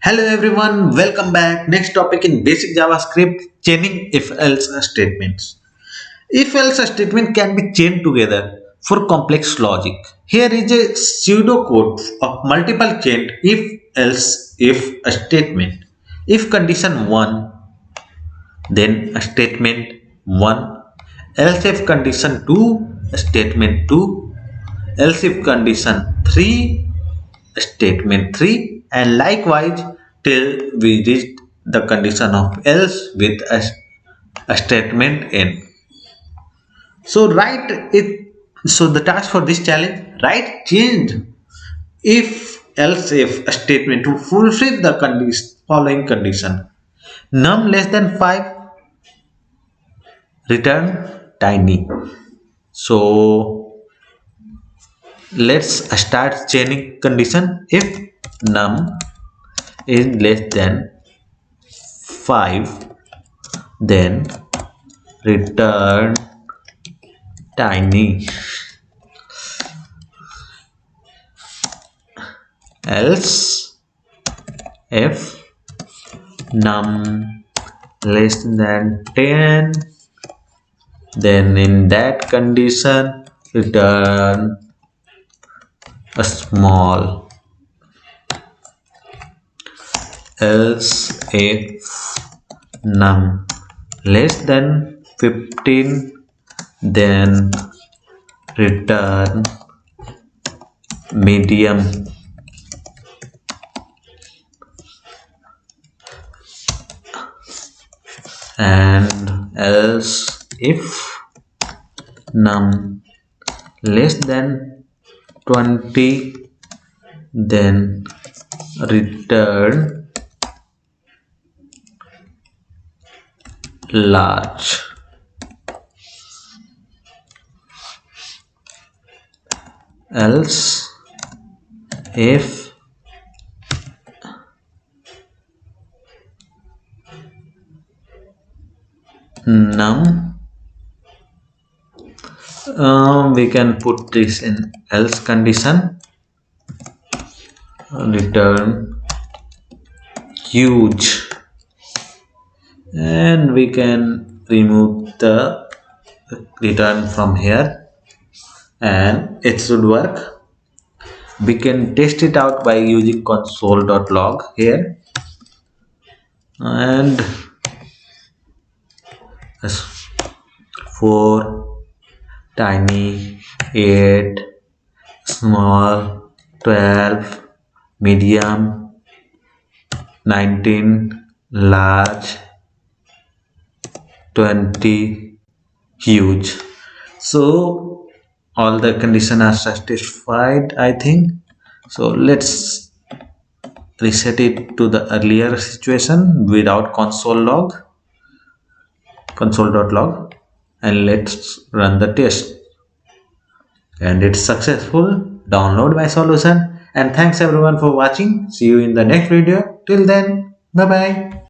Hello everyone, welcome back. Next topic in basic JavaScript, chaining if-else statements. If-else statement can be chained together for complex logic. Here is a pseudocode of multiple chained if-else if statement. If condition 1, then statement 1, else if condition 2, statement 2, else if condition 3, statement 3, and likewise till we reach the condition of else with a statement n. So write it. So the task for this challenge, write change if else if a statement to fulfill the following condition: num less than 5, return tiny. So let's start chaining condition. If num is less than 5, then return tiny. Else if num less than 10, then in that condition return a small. Else if num less than 15, then return medium. And else if num less than 20, then return large. Else if num we can put this in else condition, return huge, and we can remove the return from here and it should work. We can test it out by using console.log here, and 4 tiny, 8 small, 12 medium, 19 large, 20 huge. So all the conditions are satisfied, I think. So let's reset it to the earlier situation without console.log, and let's run the test. And it's successful. Download my solution, and thanks everyone for watching. See you in the next video. Till then, bye bye.